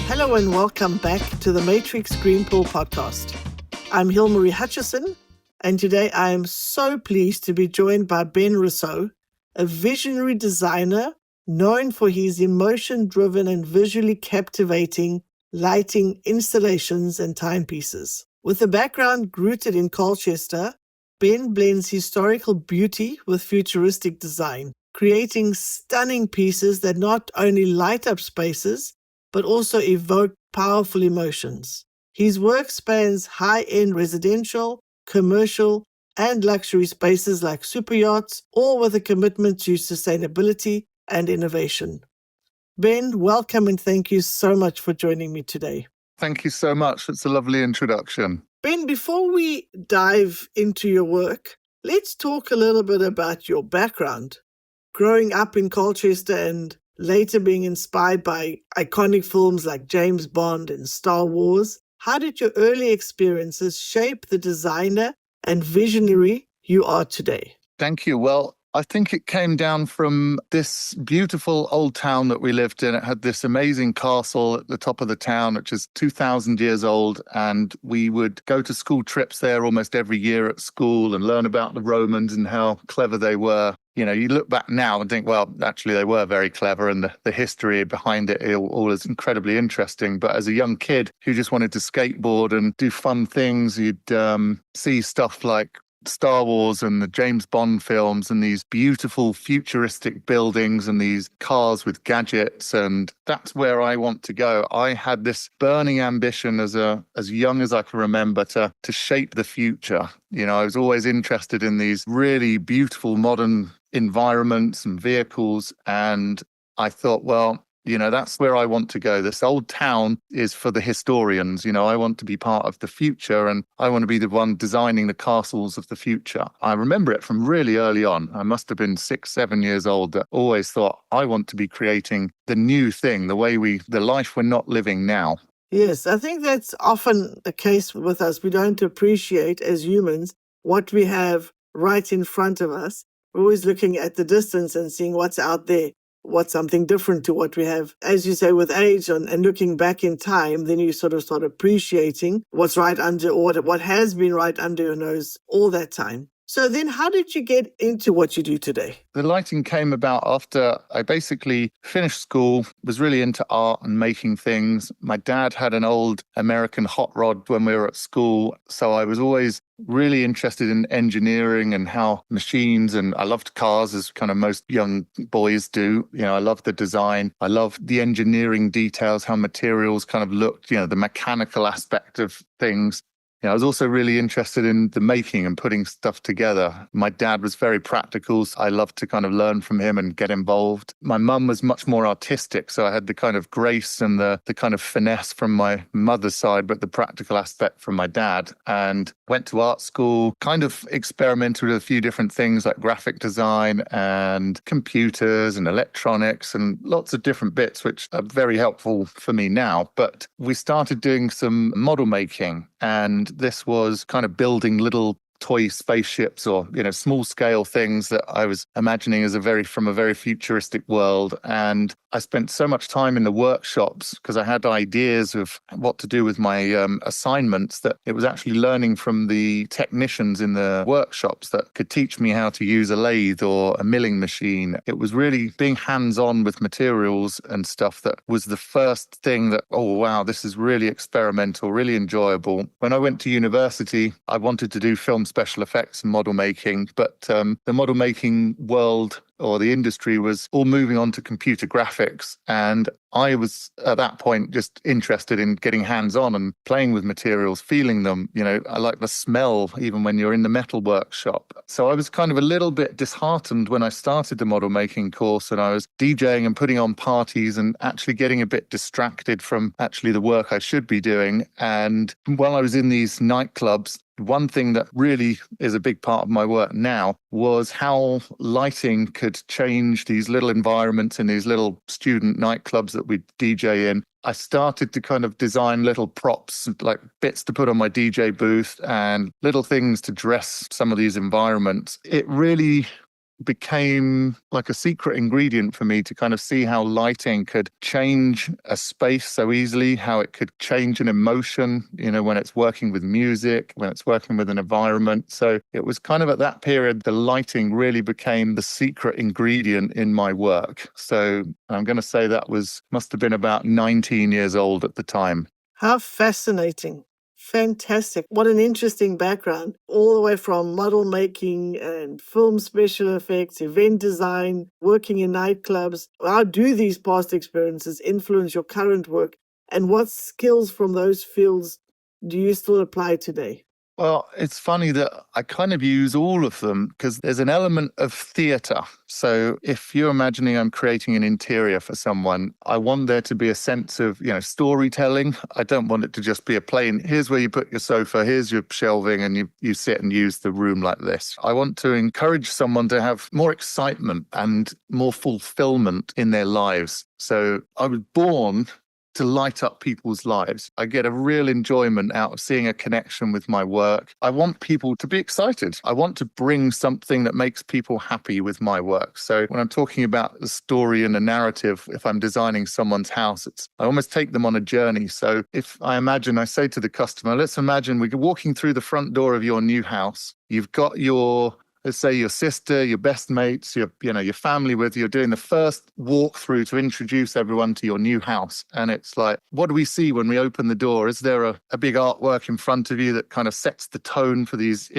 Hello and welcome back to the Matrix Greenpool podcast. I'm Hilmarie Hutchison, and today I am so pleased to be joined by Ben Rousseau, a visionary designer known for his emotion-driven and visually captivating lighting installations and timepieces. With a background rooted in Colchester, Ben blends historical beauty with futuristic design, creating stunning pieces that not only light up spaces, but also evoke powerful emotions. His work spans high-end residential, commercial, and luxury spaces like superyachts, all with a commitment to sustainability and innovation. Ben, welcome and thank you so much for joining me today. Thank you so much. It's a lovely introduction. Ben, before we dive into your work, let's talk a little bit about your background. Growing up in Colchester and later being inspired by iconic films like James Bond and Star Wars, how did your early experiences shape the designer and visionary you are today? Thank you. Well, I think it came down from this beautiful old town that we lived in. It had this amazing castle at the top of the town, which is 2,000 years old. And we would go to school trips there almost every year at school and learn about the Romans and how clever they were. You know, you look back now and think, well, actually, they were very clever and the history behind it all is incredibly interesting. But as a young kid who just wanted to skateboard and do fun things, you'd see stuff like Star Wars and the James Bond films and these beautiful futuristic buildings and these cars with gadgets. And that's where I want to go. I had this burning ambition as young as I can remember to shape the future. You know, I was always interested in these really beautiful modern environments and vehicles. And I thought, well, you know, that's where I want to go. This old town is for the historians. You know, I want to be part of the future and I want to be the one designing the castles of the future. I remember it from really early on. I must have been 6, 7 years old that always thought I want to be creating the new thing, the life we're not living now. Yes, I think that's often the case with us. We don't appreciate as humans what we have right in front of us. We're always looking at the distance and seeing what's out there. What's something different to what we have. As you say, with age and looking back in time, then you sort of start appreciating what's right under or what has been right under your nose all that time. So then how did you get into what you do today? The lighting came about after I basically finished school, was really into art and making things. My dad had an old American hot rod when we were at school, so I was always really interested in engineering and how machines, and I loved cars as kind of most young boys do. You know, I loved the design. I loved the engineering details, how materials kind of looked, you know, the mechanical aspect of things. I was also really interested in the making and putting stuff together. My dad was very practical, so I loved to kind of learn from him and get involved. My mum was much more artistic, so I had the kind of grace and the kind of finesse from my mother's side, but the practical aspect from my dad. And went to art school, kind of experimented with a few different things like graphic design and computers and electronics and lots of different bits, which are very helpful for me now. But we started doing some model making, and this was kind of building little toy spaceships or, you know, small scale things that I was imagining as from a very futuristic world. And I spent so much time in the workshops because I had ideas of what to do with my assignments that it was actually learning from the technicians in the workshops that could teach me how to use a lathe or a milling machine. It was really being hands-on with materials and stuff that was the first thing that, oh, wow, this is really experimental, really enjoyable. When I went to university, I wanted to do film special effects and model making, but the model making world or the industry was all moving on to computer graphics. And I was at that point just interested in getting hands-on and playing with materials, feeling them. You know, I like the smell even when you're in the metal workshop. So I was kind of a little bit disheartened when I started the model making course and I was DJing and putting on parties and actually getting a bit distracted from actually the work I should be doing. And while I was in these nightclubs, one thing that really is a big part of my work now was how lighting could change these little environments in these little student nightclubs that we DJ in. I started to kind of design little props, like bits to put on my DJ booth and little things to dress some of these environments. It really became like a secret ingredient for me to kind of see how lighting could change a space so easily, how it could change an emotion, when it's working with music, when it's working with an environment. So it was kind of at that period, the lighting really became the secret ingredient in my work. So I'm going to say must have been about 19 years old at the time. How fascinating. Fantastic. What an interesting background. All the way from model making and film special effects, event design, working in nightclubs. How do these past experiences influence your current work? And what skills from those fields do you still apply today? Well, it's funny that I kind of use all of them because there's an element of theatre. So if you're imagining I'm creating an interior for someone, I want there to be a sense of, storytelling. I don't want it to just be a plain, here's where you put your sofa, here's your shelving, and you sit and use the room like this. I want to encourage someone to have more excitement and more fulfillment in their lives. So I was born to light up people's lives. I get a real enjoyment out of seeing a connection with my work. I want people to be excited. I want to bring something that makes people happy with my work. So when I'm talking about the story and the narrative, if I'm designing someone's house, I almost take them on a journey. So if I say to the customer, let's imagine we're walking through the front door of your new house. You've got let's say your sister, your best mates, your family with you, you're doing the first walkthrough to introduce everyone to your new house. And it's like, what do we see when we open the door? Is there a big artwork in front of you that kind of sets the tone for this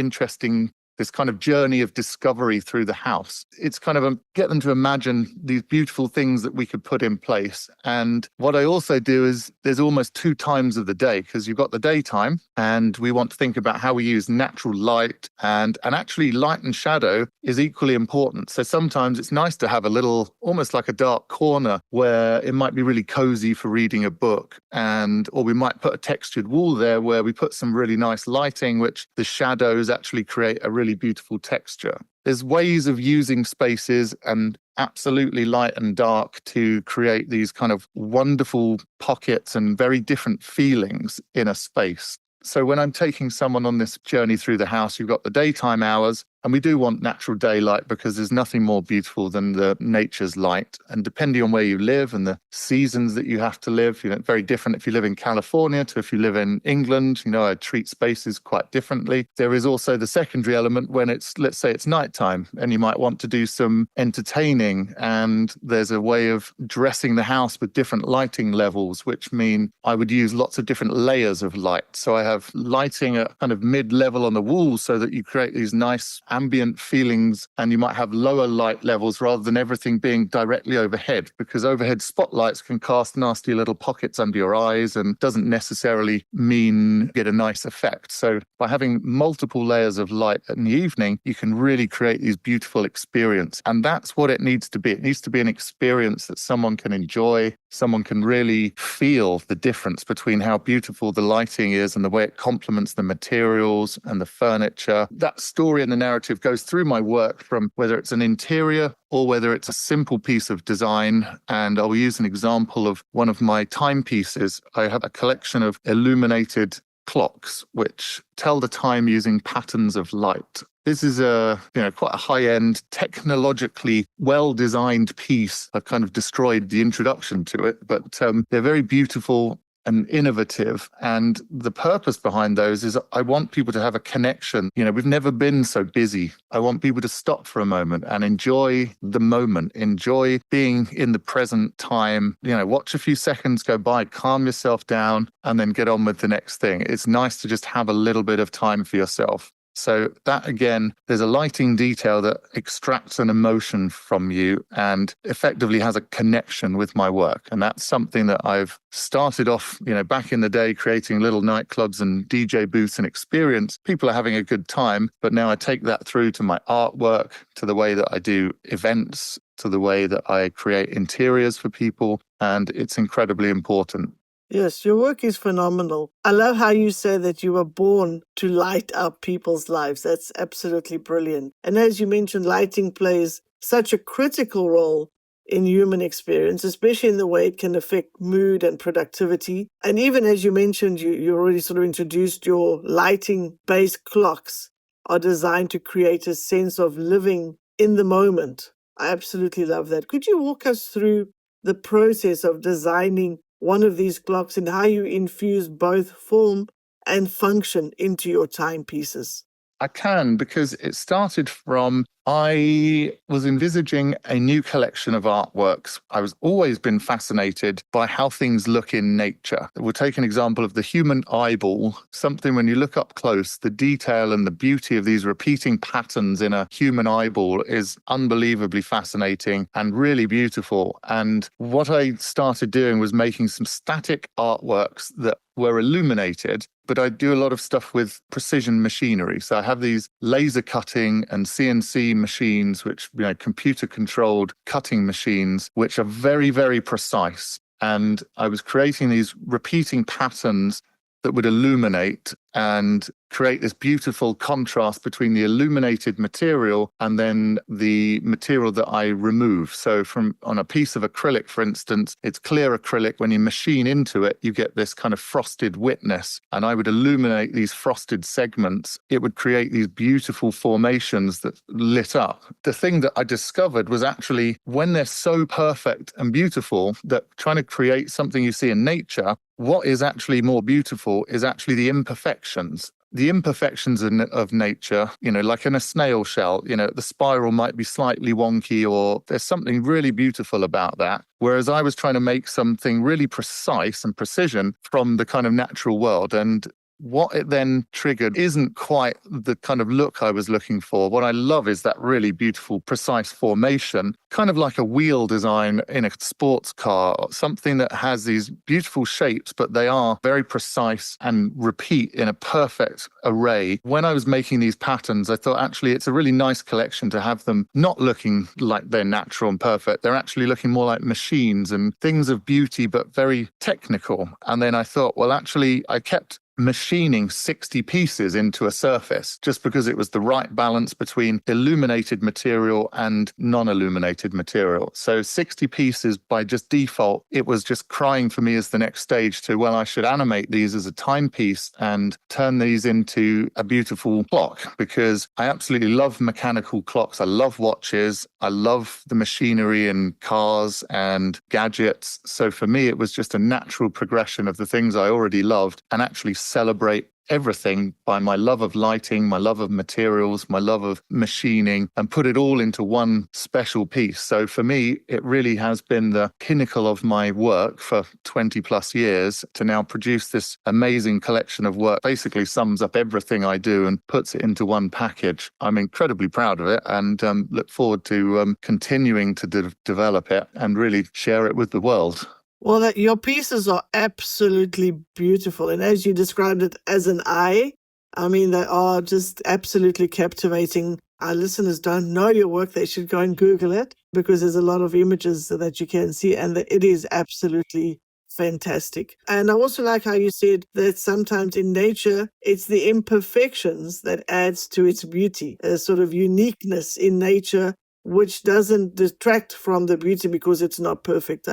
kind of journey of discovery through the house? It's kind of get them to imagine these beautiful things that we could put in place. And what I also do is there's almost 2 times of the day, because you've got the daytime and we want to think about how we use natural light, and actually light and shadow is equally important. So sometimes it's nice to have a little, almost like a dark corner where it might be really cozy for reading a book, or we might put a textured wall there where we put some really nice lighting, which the shadows actually create a really beautiful texture. There's ways of using spaces and absolutely light and dark to create these kind of wonderful pockets and very different feelings in a space. So when I'm taking someone on this journey through the house, you've got the daytime hours, and we do want natural daylight because there's nothing more beautiful than the nature's light. And depending on where you live and the seasons that you have to live, very different if you live in California to if you live in England. I treat spaces quite differently. There is also the secondary element when let's say it's nighttime and you might want to do some entertaining, and there's a way of dressing the house with different lighting levels, which mean I would use lots of different layers of light. So I have lighting at kind of mid-level on the walls so that you create these nice ambient feelings, and you might have lower light levels rather than everything being directly overhead, because overhead spotlights can cast nasty little pockets under your eyes and doesn't necessarily mean get a nice effect. So by having multiple layers of light in the evening, you can really create these beautiful experiences. And that's what it needs to be. It needs to be an experience that someone can enjoy. Someone can really feel the difference between how beautiful the lighting is and the way it complements the materials and the furniture. That story and the narrative goes through my work, from whether it's an interior or whether it's a simple piece of design. And I'll use an example of one of my timepieces. I have a collection of illuminated clocks which tell the time using patterns of light. This is quite a high-end, technologically well-designed piece. I've kind of destroyed the introduction to it, but they're very beautiful and innovative. And the purpose behind those is I want people to have a connection. We've never been so busy. I want people to stop for a moment and enjoy the moment, enjoy being in the present time. Watch a few seconds go by, calm yourself down, and then get on with the next thing. It's nice to just have a little bit of time for yourself. So that, again, there's a lighting detail that extracts an emotion from you and effectively has a connection with my work. And that's something that I've started off, back in the day, creating little nightclubs and DJ booths and experience. People are having a good time, but now I take that through to my artwork, to the way that I do events, to the way that I create interiors for people. And it's incredibly important. Yes, your work is phenomenal. I love how you say that you were born to light up people's lives. That's absolutely brilliant. And as you mentioned, lighting plays such a critical role in human experience, especially in the way it can affect mood and productivity. And even as you mentioned, you already sort of introduced your lighting-based clocks are designed to create a sense of living in the moment. I absolutely love that. Could you walk us through the process of designing one of these clocks and how you infuse both form and function into your timepieces? I can, because it started from I was envisaging a new collection of artworks. I was always been fascinated by how things look in nature. We'll take an example of the human eyeball, something when you look up close, the detail and the beauty of these repeating patterns in a human eyeball is unbelievably fascinating and really beautiful. And what I started doing was making some static artworks that were illuminated, but I do a lot of stuff with precision machinery. So I have these laser cutting and CNC machines, which, computer controlled cutting machines, which are very, very precise. And I was creating these repeating patterns that would illuminate and create this beautiful contrast between the illuminated material and then the material that I remove. So on a piece of acrylic, for instance, it's clear acrylic. When you machine into it, you get this kind of frosted witness. And I would illuminate these frosted segments. It would create these beautiful formations that lit up. The thing that I discovered was actually when they're so perfect and beautiful that trying to create something you see in nature, what is actually more beautiful is actually the imperfections. The imperfections of nature, like in a snail shell, the spiral might be slightly wonky or there's something really beautiful about that. Whereas I was trying to make something really precise and precision from the kind of natural world. And what it then triggered isn't quite the kind of look I was looking for. What I love is that really beautiful, precise formation, kind of like a wheel design in a sports car, something that has these beautiful shapes, but they are very precise and repeat in a perfect array. When I was making these patterns, I thought actually it's a really nice collection to have them not looking like they're natural and perfect. They're actually looking more like machines and things of beauty, but very technical. And then I thought, well, actually, I kept machining 60 pieces into a surface just because it was the right balance between illuminated material and non-illuminated material. So 60 pieces by just default, it was just crying for me as the next stage to, well, I should animate these as a timepiece and turn these into a beautiful clock, because I absolutely love mechanical clocks. I love watches. I love the machinery and cars and gadgets. So for me, it was just a natural progression of the things I already loved and actually celebrate everything by my love of lighting, my love of materials, my love of machining, and put it all into one special piece. So for me, it really has been the pinnacle of my work for 20 plus years to now produce this amazing collection of work. Basically sums up everything I do and puts it into one package. I'm incredibly proud of it and look forward to continuing to develop it and really share it with the world. Well, your pieces are absolutely beautiful. And as you described it as an eye, I mean, they are just absolutely captivating. Our listeners don't know your work. They should go and Google it because there's a lot of images that you can see, and it is absolutely fantastic. And I also like how you said that sometimes in nature, it's the imperfections that adds to its beauty, a sort of uniqueness in nature, which doesn't detract from the beauty because it's not perfect.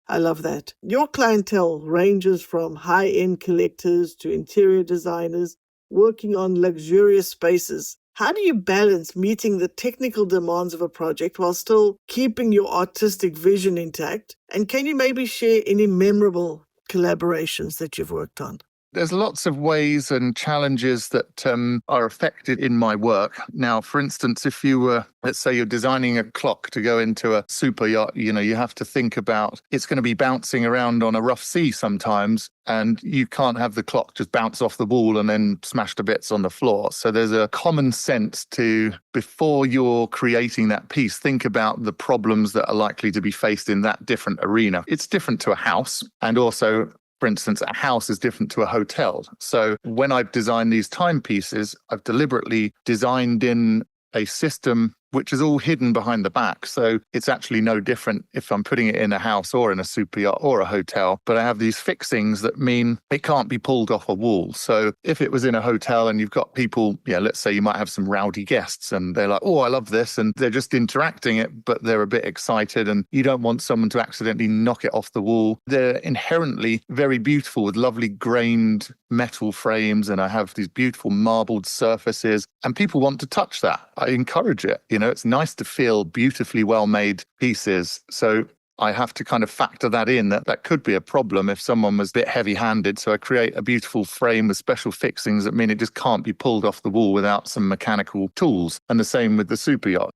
I love that. Your clientele ranges from high-end collectors to interior designers working on luxurious spaces. How do you balance meeting the technical demands of a project while still keeping your artistic vision intact? And can you maybe share any memorable collaborations that you've worked on? There's lots of ways and challenges that are affected in my work. Now, for instance, if you were, let's say you're designing a clock to go into a super yacht, you have to think about it's going to be bouncing around on a rough sea sometimes, and you can't have the clock just bounce off the wall and then smash to bits on the floor. So there's a common sense to, before you're creating that piece, think about the problems that are likely to be faced in that different arena. It's different to a house, and also, for instance, a house is different to a hotel. So when I've designed these timepieces, I've deliberately designed in a system which is all hidden behind the back. So it's actually no different if I'm putting it in a house or in a super yacht or a hotel. But I have these fixings that mean it can't be pulled off a wall. So if it was in a hotel and you've got people, let's say you might have some rowdy guests and they're like, oh, I love this. And they're just interacting it, but they're a bit excited and you don't want someone to accidentally knock it off the wall. They're inherently very beautiful with lovely grained metal frames. And I have these beautiful marbled surfaces and people want to touch that. I encourage it, it's nice to feel beautifully well-made pieces. So I have to kind of factor that in, that could be a problem if someone was a bit heavy-handed. So I create a beautiful frame with special fixings that mean it just can't be pulled off the wall without some mechanical tools. And the same with the super yacht.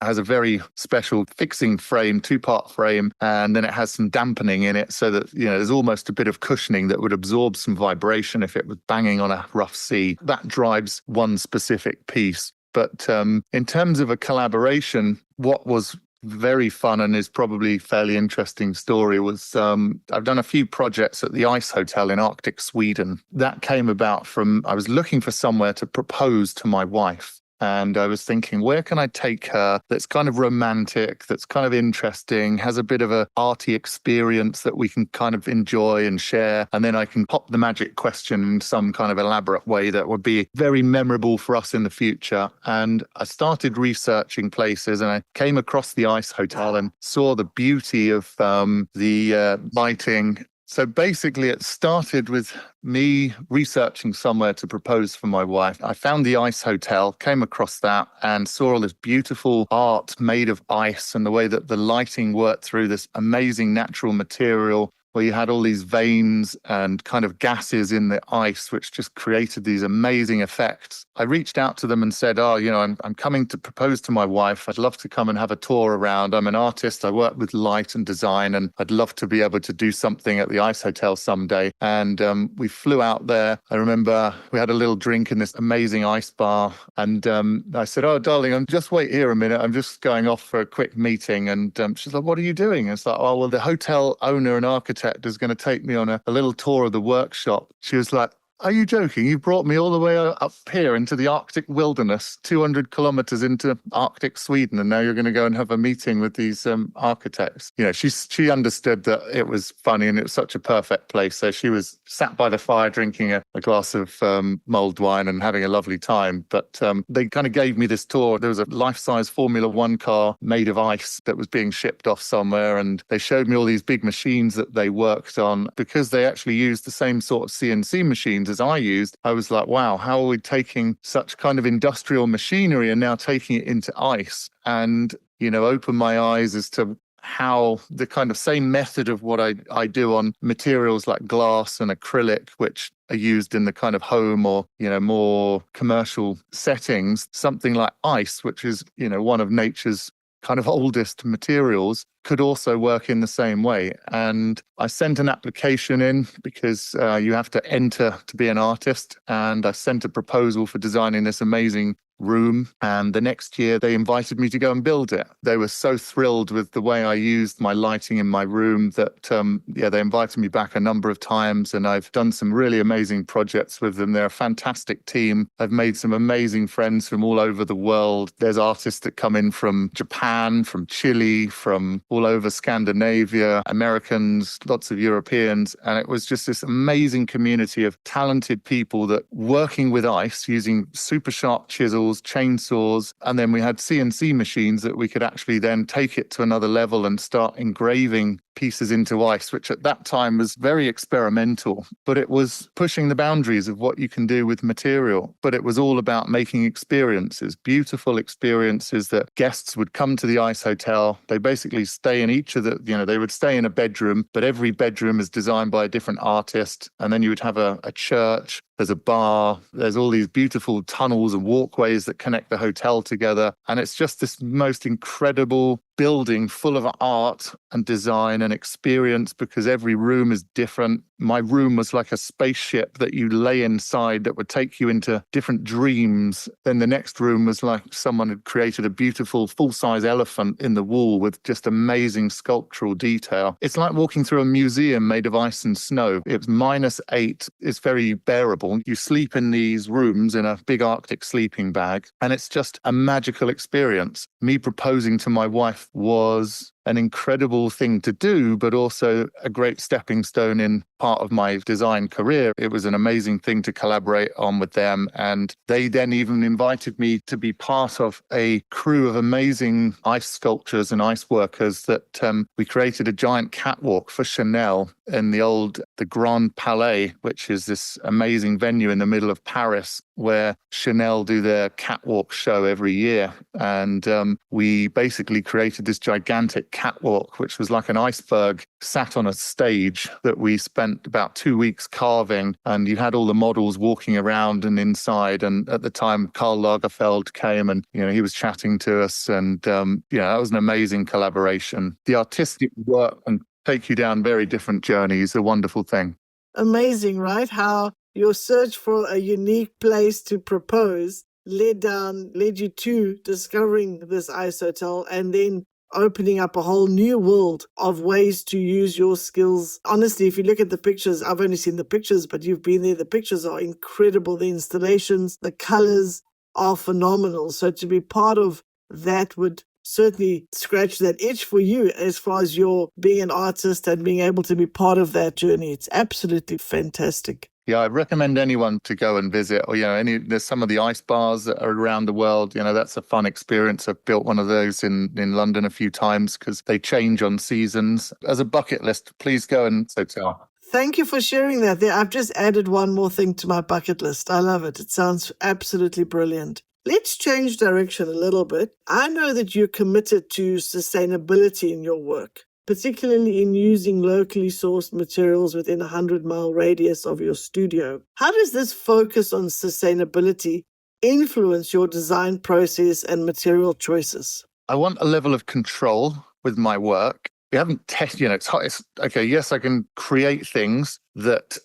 Has a very special fixing frame, two-part frame, and then it has some dampening in it so that, there's almost a bit of cushioning that would absorb some vibration if it was banging on a rough sea. That drives one specific piece. But in terms of a collaboration, what was very fun and is probably fairly interesting story was I've done a few projects at the Ice Hotel in Arctic Sweden. That came about from I was looking for somewhere to propose to my wife. And I was thinking, where can I take her that's kind of romantic, that's kind of interesting, has a bit of a arty experience that we can kind of enjoy and share. And then I can pop the magic question in some kind of elaborate way that would be very memorable for us in the future. And I started researching places and I came across the Ice Hotel and saw the beauty of the lighting. So basically, it started with me researching somewhere to propose for my wife. I found the Ice Hotel, came across that, and saw all this beautiful art made of ice and the way that the lighting worked through this amazing natural material, where you had all these veins and kind of gases in the ice, which just created these amazing effects. I reached out to them and said, I'm coming to propose to my wife. I'd love to come and have a tour around. I'm an artist. I work with light and design, and I'd love to be able to do something at the Ice Hotel someday. And we flew out there. I remember we had a little drink in this amazing ice bar. And I said, oh, darling, just wait here a minute. I'm just going off for a quick meeting. And she's like, what are you doing? And it's like, oh, well, the hotel owner and architect is going to take me on a little tour of the workshop. She was like, are you joking? You brought me all the way up here into the Arctic wilderness, 200 kilometers into Arctic Sweden, and now you're going to go and have a meeting with these architects. She understood that it was funny and it was such a perfect place. So she was sat by the fire drinking a glass of mulled wine and having a lovely time. But they kind of gave me this tour. There was a life-size Formula One car made of ice that was being shipped off somewhere, and they showed me all these big machines that they worked on because they actually used the same sort of CNC machines as I used. I was like, wow, how are we taking such kind of industrial machinery and now taking it into ice? And, open my eyes as to how the kind of same method of what I do on materials like glass and acrylic, which are used in the kind of home or, more commercial settings, something like ice, which is, one of nature's kind of oldest materials, could also work in the same way. And I sent an application in because you have to enter to be an artist. And I sent a proposal for designing this amazing room. And the next year they invited me to go and build it. They were so thrilled with the way I used my lighting in my room that, they invited me back a number of times. And I've done some really amazing projects with them. They're a fantastic team. I've made some amazing friends from all over the world. There's artists that come in from Japan, from Chile, from all over Scandinavia, Americans, lots of Europeans. And it was just this amazing community of talented people that working with ice using super sharp chisels, chainsaws, and then we had CNC machines that we could actually then take it to another level and start engraving pieces into ice, which at that time was very experimental, but it was pushing the boundaries of what you can do with material. But it was all about making experiences, beautiful experiences that guests would come to the Ice Hotel. They basically stay in each of they would stay in a bedroom, but every bedroom is designed by a different artist. And then you would have a church. There's a bar, there's all these beautiful tunnels and walkways that connect the hotel together. And it's just this most incredible building full of art and design and experience because every room is different. My room was like a spaceship that you lay inside that would take you into different dreams. Then the next room was like someone had created a beautiful full-size elephant in the wall with just amazing sculptural detail. It's like walking through a museum made of ice and snow. It's -8. It's very bearable. You sleep in these rooms in a big Arctic sleeping bag, and it's just a magical experience. Me proposing to my wife was an incredible thing to do, but also a great stepping stone in part of my design career. It was an amazing thing to collaborate on with them. And they then even invited me to be part of a crew of amazing ice sculptors and ice workers that we created a giant catwalk for Chanel in the Grand Palais, which is this amazing venue in the middle of Paris where Chanel do their catwalk show every year. And we basically created this gigantic catwalk, which was like an iceberg sat on a stage that we spent about 2 weeks carving. And you had all the models walking around and inside. And at the time, Karl Lagerfeld came and, he was chatting to us. And, that was an amazing collaboration. The artistic work and take you down very different journeys, a wonderful thing. Amazing, right? How your search for a unique place to propose led you to discovering this ice hotel and then opening up a whole new world of ways to use your skills. Honestly, if you look at the pictures, I've only seen the pictures, but you've been there. The pictures are incredible. The installations, the colors are phenomenal. So to be part of that would certainly scratch that itch for you as far as your being an artist and being able to be part of that journey. It's absolutely fantastic. Yeah, I recommend anyone to go and visit. Or, there's some of the ice bars that are around the world. That's a fun experience. I've built one of those in London a few times because they change on seasons. As a bucket list, please go and hotel. Thank you for sharing that. I've just added one more thing to my bucket list. I love it. It sounds absolutely brilliant. Let's change direction a little bit. I know that you're committed to sustainability in your work, particularly in using locally sourced materials within a 100-mile radius of your studio. How does this focus on sustainability influence your design process and material choices? I want a level of control with my work. We haven't tested, it's okay, yes, I can create things that,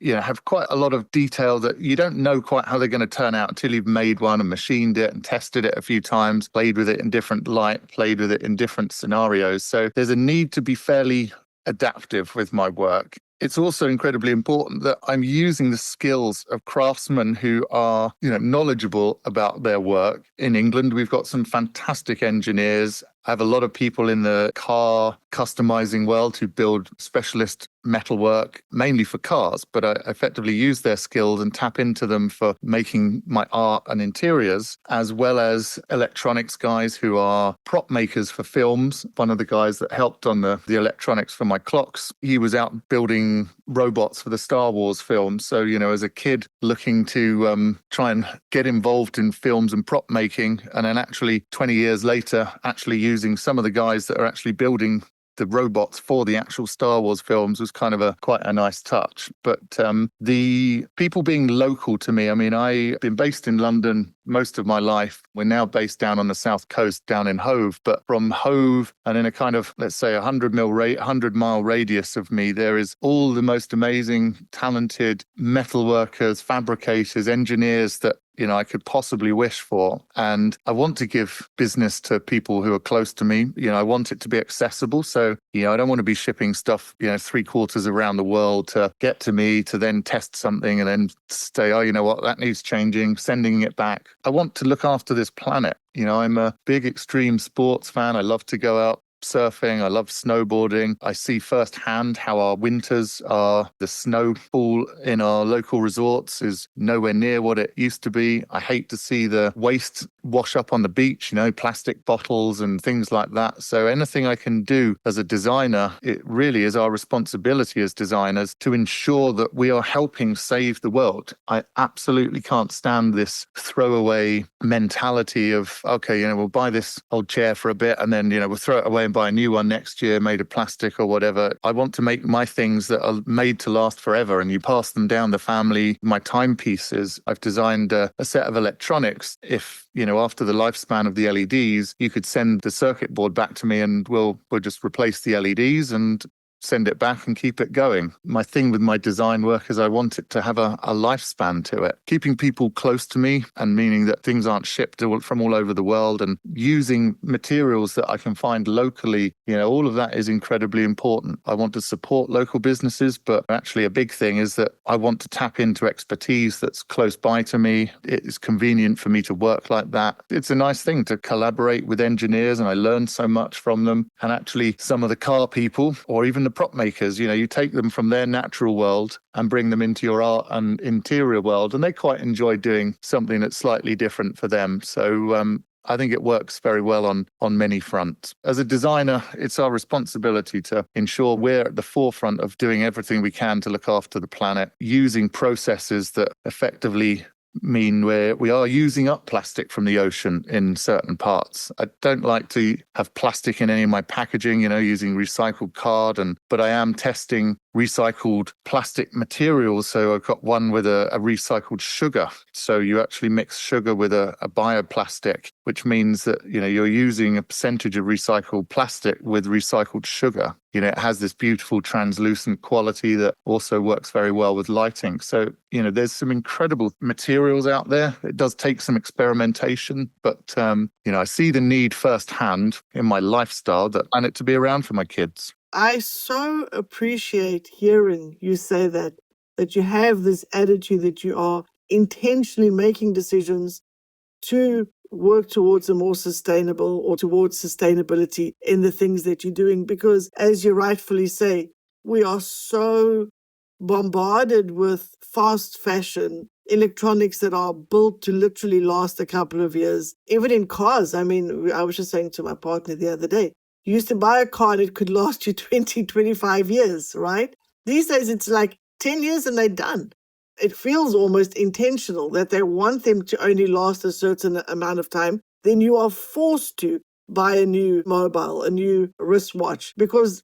have quite a lot of detail that you don't know quite how they're going to turn out until you've made one and machined it and tested it a few times, played with it in different light, played with it in different scenarios. So there's a need to be fairly adaptive with my work. It's also incredibly important that I'm using the skills of craftsmen who are, knowledgeable about their work. In England, we've got some fantastic engineers. I have a lot of people in the car customizing world who build specialist metalwork, mainly for cars, but I effectively use their skills and tap into them for making my art and interiors, as well as electronics guys who are prop makers for films. One of the guys that helped on the electronics for my clocks, he was out building robots for the Star Wars film. So, as a kid looking to try and get involved in films and prop making, and then actually 20 years later, actually using some of the guys that are actually building the robots for the actual Star Wars films was kind of quite a nice touch. But the people being local to me, I've been based in London most of my life. We're now based down on the south coast, down in Hove. But from Hove and in a kind of, let's say, 100-mile radius of me, there is all the most amazing, talented metalworkers, fabricators, engineers that I could possibly wish for. And I want to give business to people who are close to me. I want it to be accessible. So, I don't want to be shipping stuff, 3/4 around the world to get to me to then test something and then say, oh, you know what, that needs changing, sending it back. I want to look after this planet. I'm a big extreme sports fan. I love to go out surfing. I love snowboarding. I see firsthand how our winters are. The snowfall in our local resorts is nowhere near what it used to be. I hate to see the waste wash up on the beach, plastic bottles and things like that. So anything I can do as a designer, it really is our responsibility as designers to ensure that we are helping save the world. I absolutely can't stand this throwaway mentality of, okay, we'll buy this old chair for a bit and then, we'll throw it away and buy a new one next year made of plastic or whatever. I want to make my things that are made to last forever, and you pass them down the family. My timepieces, I've designed a set of electronics. If, after the lifespan of the LEDs, you could send the circuit board back to me and we'll just replace the LEDs and send it back and keep it going. My thing with my design work is I want it to have a lifespan to it. Keeping people close to me, and meaning that things aren't shipped from all over the world, and using materials that I can find locally, all of that is incredibly important. I want to support local businesses, but actually a big thing is that I want to tap into expertise that's close by to me. It is convenient for me to work like that. It's a nice thing to collaborate with engineers, and I learn so much from them. And actually some of the car people, or even the prop makers, you take them from their natural world and bring them into your art and interior world, and they quite enjoy doing something that's slightly different for them. So I think it works very well on many fronts. As a designer, it's our responsibility to ensure we're at the forefront of doing everything we can to look after the planet, using processes that effectively mean we are using up plastic from the ocean in certain parts. I don't like to have plastic in any of my packaging, using recycled card, but I am testing recycled plastic materials. So I've got one with a recycled sugar. So you actually mix sugar with a bioplastic, which means that, you're using a percentage of recycled plastic with recycled sugar. It has this beautiful translucent quality that also works very well with lighting. So, there's some incredible materials out there. It does take some experimentation, but, I see the need firsthand in my lifestyle and it to be around for my kids. I so appreciate hearing you say that you have this attitude that you are intentionally making decisions to work towards a more sustainable or towards sustainability in the things that you're doing. Because as you rightfully say, we are so bombarded with fast fashion, electronics that are built to literally last a couple of years. Even in cars, I was just saying to my partner the other day, you used to buy a car and it could last you 20, 25 years, right? These days it's like 10 years and they're done. It feels almost intentional that they want them to only last a certain amount of time. Then you are forced to buy a new mobile, a new wristwatch, because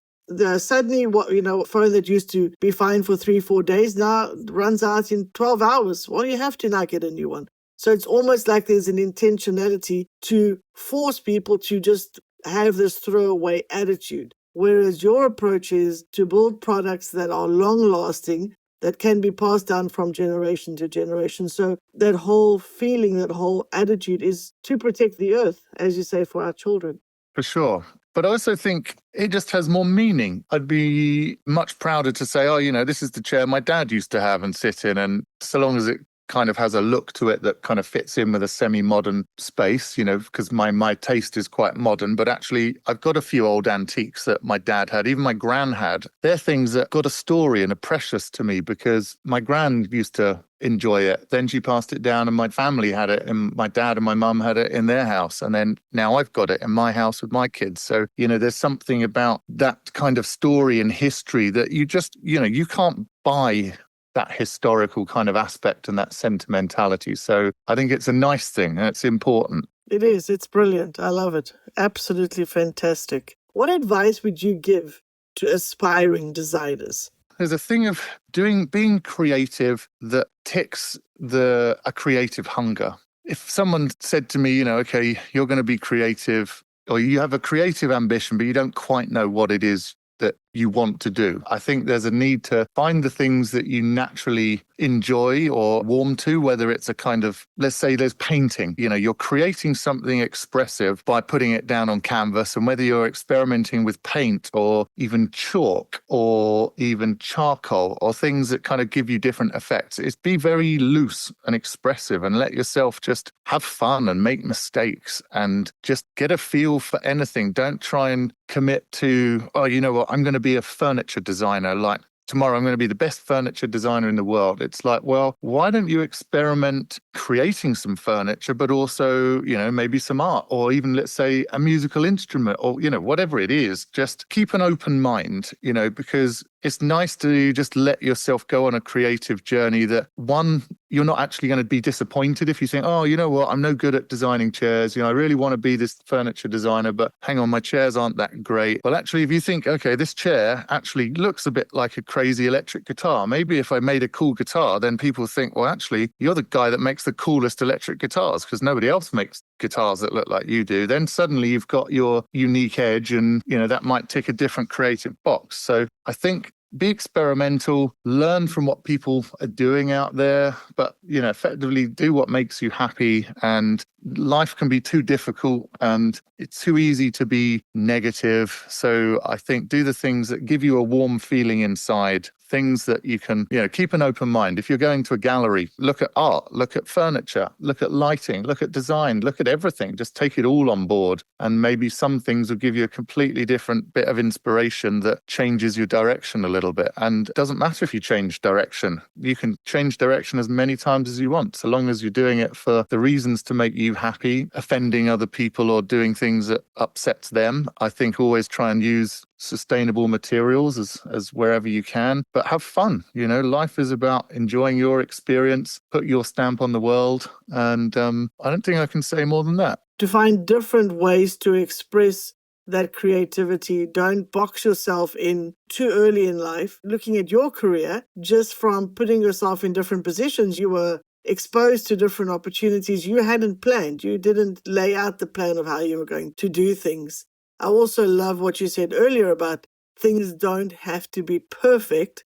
suddenly, a phone that used to be fine for 3-4 days now runs out in 12 hours. Well, you have to now get a new one. So it's almost like there's an intentionality to force people to just have this throwaway attitude. Whereas your approach is to build products that are long-lasting, that can be passed down from generation to generation. So that whole feeling, that whole attitude is to protect the earth, as you say, for our children. For sure. But I also think it just has more meaning. I'd be much prouder to say, this is the chair my dad used to have and sit in. And so long as it kind of has a look to it that kind of fits in with a semi-modern space, because my taste is quite modern. But actually, I've got a few old antiques that my dad had, even my gran had. They're things that got a story and are precious to me because my gran used to enjoy it. Then she passed it down and my family had it and my dad and my mum had it in their house. And then now I've got it in my house with my kids. So, there's something about that kind of story and history that you just, you can't buy that historical kind of aspect and that sentimentality. So I think it's a nice thing and it's important. It is. It's brilliant. I love it. Absolutely fantastic. What advice would you give to aspiring designers? There's a thing of being creative that ticks a creative hunger. If someone said to me, okay, you're going to be creative or you have a creative ambition, but you don't quite know what it is that you want to do. I think there's a need to find the things that you naturally enjoy or warm to, whether it's a kind of, let's say there's painting, you're creating something expressive by putting it down on canvas, and whether you're experimenting with paint or even chalk or even charcoal or things that kind of give you different effects. It's be very loose and expressive and let yourself just have fun and make mistakes and just get a feel for anything. Don't try and commit to, I'm going to be a furniture designer. Like tomorrow, I'm going to be the best furniture designer in the world. It's like, well, why don't you experiment creating some furniture, but also, maybe some art or even, let's say, a musical instrument or, whatever it is. Just keep an open mind, because it's nice to just let yourself go on a creative journey that, one, you're not actually going to be disappointed if you think, oh, you know what, I'm no good at designing chairs. I really want to be this furniture designer, but hang on, my chairs aren't that great. Well, actually, if you think, okay, this chair actually looks a bit like a crazy electric guitar. Maybe if I made a cool guitar, then people think, well, actually, you're the guy that makes the coolest electric guitars because nobody else makes guitars that look like you do. Then suddenly you've got your unique edge and, that might tick a different creative box. So I think be experimental, learn from what people are doing out there, but, effectively do what makes you happy. And life can be too difficult and it's too easy to be negative. So I think do the things that give you a warm feeling inside. things that you can, keep an open mind. If you're going to a gallery, look at art, look at furniture, look at lighting, look at design, look at everything. Just take it all on board. And maybe some things will give you a completely different bit of inspiration that changes your direction a little bit. And it doesn't matter if you change direction. You can change direction as many times as you want, so long as you're doing it for the reasons to make you happy. Offending other people or doing things that upsets them, I think always try and use sustainable materials as wherever you can, but have fun. Life is about enjoying your experience, put your stamp on the world. And I don't think I can say more than that. To find different ways to express that creativity. Don't box yourself in too early in life. Looking at your career, just from putting yourself in different positions, you were exposed to different opportunities you hadn't planned. You didn't lay out the plan of how you were going to do things. I also love what you said earlier about things don't have to be perfect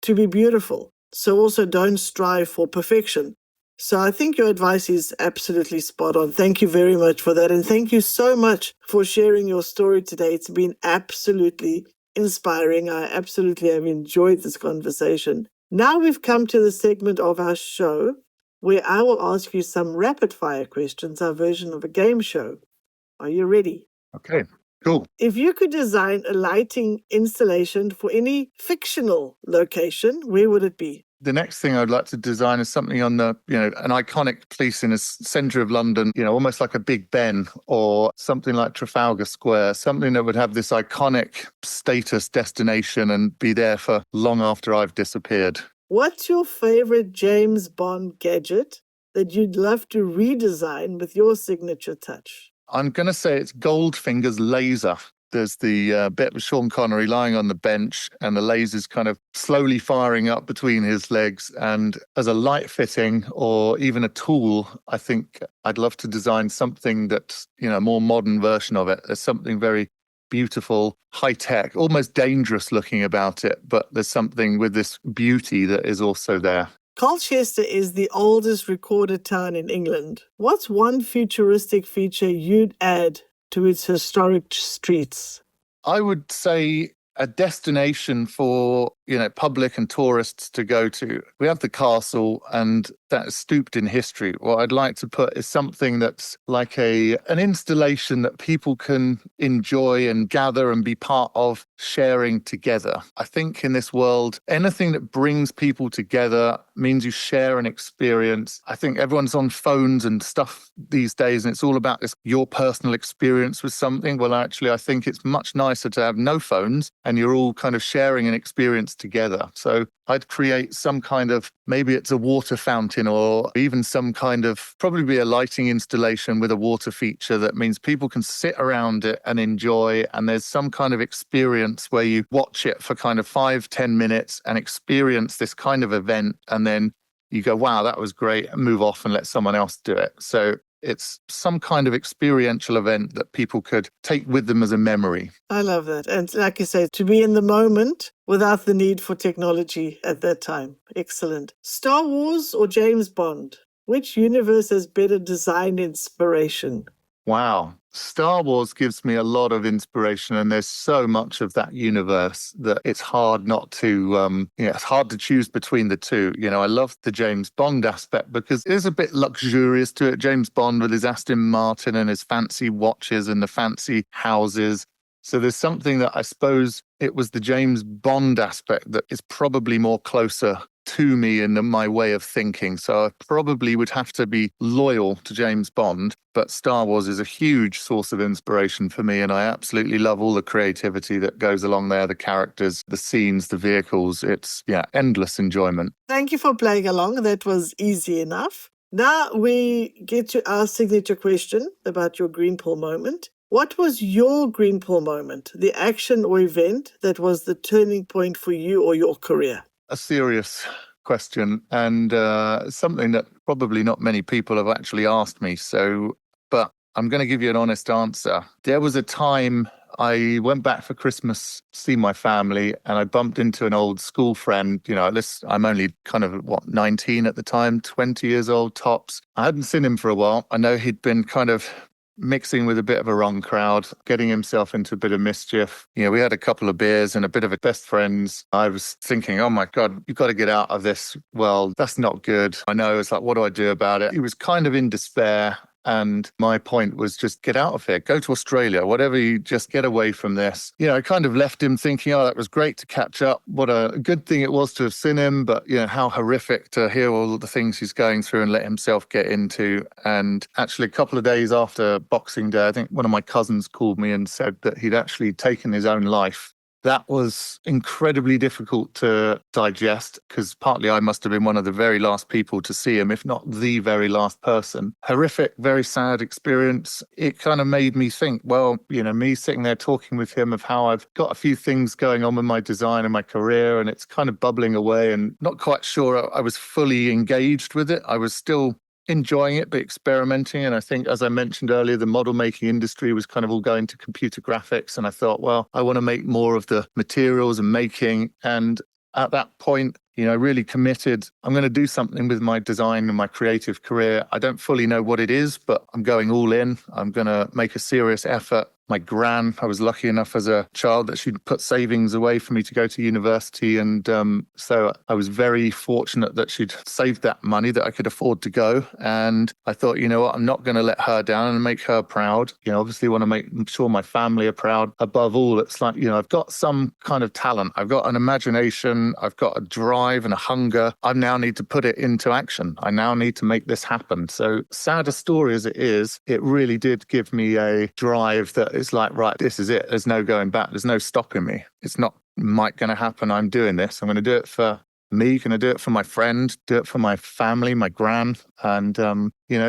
to be beautiful. So also don't strive for perfection. So I think your advice is absolutely spot on. Thank you very much for that. And thank you so much for sharing your story today. It's been absolutely inspiring. I absolutely have enjoyed this conversation. Now we've come to the segment of our show where I will ask you some rapid fire questions, our version of a game show. Are you ready? Okay, cool. If you could design a lighting installation for any fictional location, where would it be? The next thing I'd like to design is something on an iconic place in the centre of London, almost like a Big Ben or something like Trafalgar Square, something that would have this iconic status destination and be there for long after I've disappeared. What's your favorite James Bond gadget that you'd love to redesign with your signature touch? I'm going to say it's Goldfinger's laser. There's the bit of Sean Connery lying on the bench and the laser's kind of slowly firing up between his legs. And as a light fitting or even a tool, I think I'd love to design something that's, a more modern version of it. There's something very beautiful, high-tech, almost dangerous looking about it, but there's something with this beauty that is also there. Colchester is the oldest recorded town in England. What's one futuristic feature you'd add to its historic streets? I would say a destination for, public and tourists to go to. We have the castle and that is stooped in history. What I'd like to put is something that's like an installation that people can enjoy and gather and be part of sharing together. I think in this world, anything that brings people together means you share an experience. I think everyone's on phones and stuff these days, and it's all about your personal experience with something. Well, actually, I think it's much nicer to have no phones and you're all kind of sharing an experience together. So I'd create some kind of, maybe it's a water fountain or even some kind of, probably be a lighting installation with a water feature that means people can sit around it and enjoy. And there's some kind of experience where you watch it for kind of 5-10 minutes and experience this kind of event. And then you go, wow, that was great, and move off and let someone else do it. So it's some kind of experiential event that people could take with them as a memory. I love that. And like you say, to be in the moment without the need for technology at that time. Excellent. Star Wars or James Bond? Which universe has better design inspiration? Wow. Star Wars gives me a lot of inspiration, and there's so much of that universe that it's hard not to, it's hard to choose between the two. I love the James Bond aspect because it is a bit luxurious to it. James Bond with his Aston Martin and his fancy watches and the fancy houses. So there's something that I suppose it was the James Bond aspect that is probably more closer to me in my way of thinking. So I probably would have to be loyal to James Bond, but Star Wars is a huge source of inspiration for me, and I absolutely love all the creativity that goes along there, the characters, the scenes, the vehicles. It's, endless enjoyment. Thank you for playing along. That was easy enough. Now we get to our signature question about your Greenpool moment. What was your Greenpool moment, the action or event that was the turning point for you or your career? A serious question, and something that probably not many people have actually asked me. But I'm going to give you an honest answer. There was a time I went back for Christmas, see my family, and I bumped into an old school friend. I'm only kind of, 19 at the time, 20 years old tops. I hadn't seen him for a while. I know he'd been kind of mixing with a bit of a wrong crowd, getting himself into a bit of mischief. We had a couple of beers and a bit of a best friends. I was thinking, oh my God, you've got to get out of this world. That's not good. I know. It's like, what do I do about it? He was kind of in despair. And my point was just get out of here, go to Australia, whatever, you just get away from this. I kind of left him thinking, oh, that was great to catch up. What a good thing it was to have seen him, but how horrific to hear all the things he's going through and let himself get into. And actually a couple of days after Boxing Day, I think one of my cousins called me and said that he'd actually taken his own life. That was incredibly difficult to digest because partly I must have been one of the very last people to see him, if not the very last person. Horrific, very sad experience. It kind of made me think, well, me sitting there talking with him of how I've got a few things going on with my design and my career, and it's kind of bubbling away and not quite sure I was fully engaged with it. I was still enjoying it, but experimenting. And I think, as I mentioned earlier, the model making industry was kind of all going to computer graphics. And I thought, well, I want to make more of the materials and making. And at that point, really committed. I'm going to do something with my design and my creative career. I don't fully know what it is, but I'm going all in. I'm going to make a serious effort. My gran, I was lucky enough as a child that she'd put savings away for me to go to university. And so I was very fortunate that she'd saved that money that I could afford to go. And I thought, you know what, I'm not going to let her down and make her proud. Obviously want to make sure my family are proud. Above all, it's like, I've got some kind of talent. I've got an imagination. I've got a drive and a hunger. I now need to put it into action. I now need to make this happen. So sad a story as it is, it really did give me a drive that it's like, right, this is it. There's no going back. There's no stopping me. It's not might going to happen. I'm doing this. I'm going to do it for me, going to do it for my friend, do it for my family, my gran. And,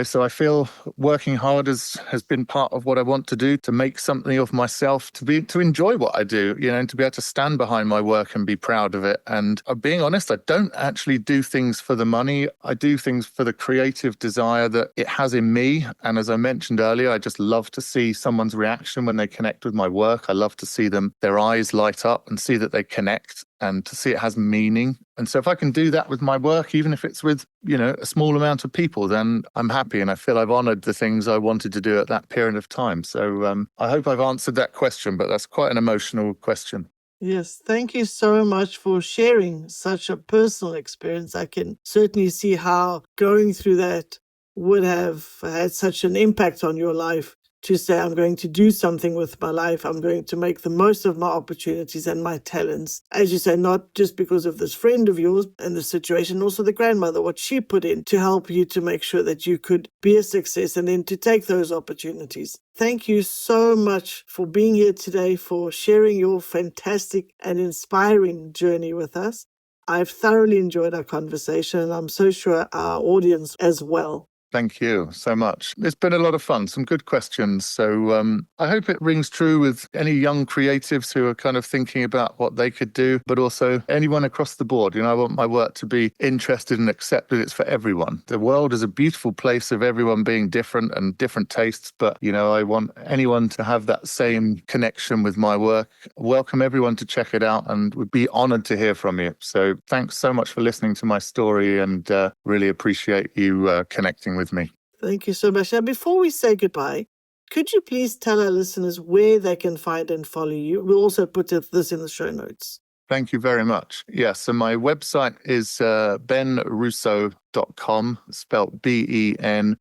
so I feel working hard has been part of what I want to do, to make something of myself, to enjoy what I do, and to be able to stand behind my work and be proud of it. And being honest, I don't actually do things for the money. I do things for the creative desire that it has in me. And as I mentioned earlier, I just love to see someone's reaction when they connect with my work. I love to see their eyes light up and see that they connect and to see it has meaning. And so if I can do that with my work, even if it's with, a small amount of people, then I'm happy. And I feel I've honored the things I wanted to do at that period of time. So I hope I've answered that question, but that's quite an emotional question. Yes, thank you so much for sharing such a personal experience. I can certainly see how going through that would have had such an impact on your life. To say, I'm going to do something with my life. I'm going to make the most of my opportunities and my talents. As you say, not just because of this friend of yours and the situation, also the grandmother, what she put in to help you to make sure that you could be a success and then to take those opportunities. Thank you so much for being here today, for sharing your fantastic and inspiring journey with us. I've thoroughly enjoyed our conversation, and I'm so sure our audience as well. Thank you so much. It's been a lot of fun, some good questions. So I hope it rings true with any young creatives who are kind of thinking about what they could do, but also anyone across the board. I want my work to be interested and accepted. It's for everyone. The world is a beautiful place of everyone being different and different tastes, but, I want anyone to have that same connection with my work. Welcome everyone to check it out and would be honored to hear from you. So thanks so much for listening to my story, and really appreciate you connecting with me. Thank you so much. Now, before we say goodbye, could you please tell our listeners where they can find and follow you? We'll also put this in the show notes. Thank you very much. Yes, so my website is benrousseau.com, spelled BENROUSS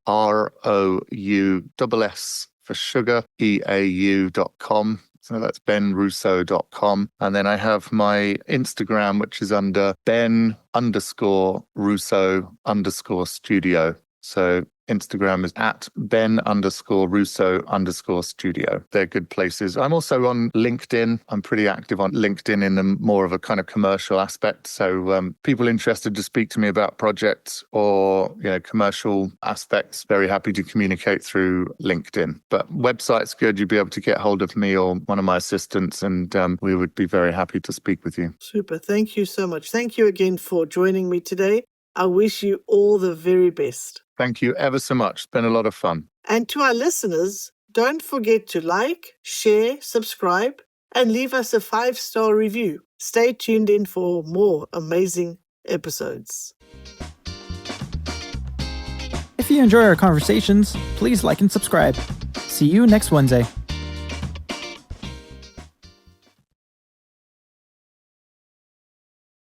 for sugar, EAU.com. So that's benrousseau.com. And then I have my Instagram, which is under Ben_Rousseau_studio. So Instagram is at Ben_Rousseau_studio. They're good places. I'm also on LinkedIn. I'm pretty active on LinkedIn in the more of a kind of commercial aspect. So people interested to speak to me about projects or commercial aspects, very happy to communicate through LinkedIn. But website's good. You'll be able to get hold of me or one of my assistants, and we would be very happy to speak with you. Super. Thank you so much. Thank you again for joining me today. I wish you all the very best. Thank you ever so much. It's been a lot of fun. And to our listeners, don't forget to like, share, subscribe, and leave us a 5-star review. Stay tuned in for more amazing episodes. If you enjoy our conversations, please like and subscribe. See you next Wednesday.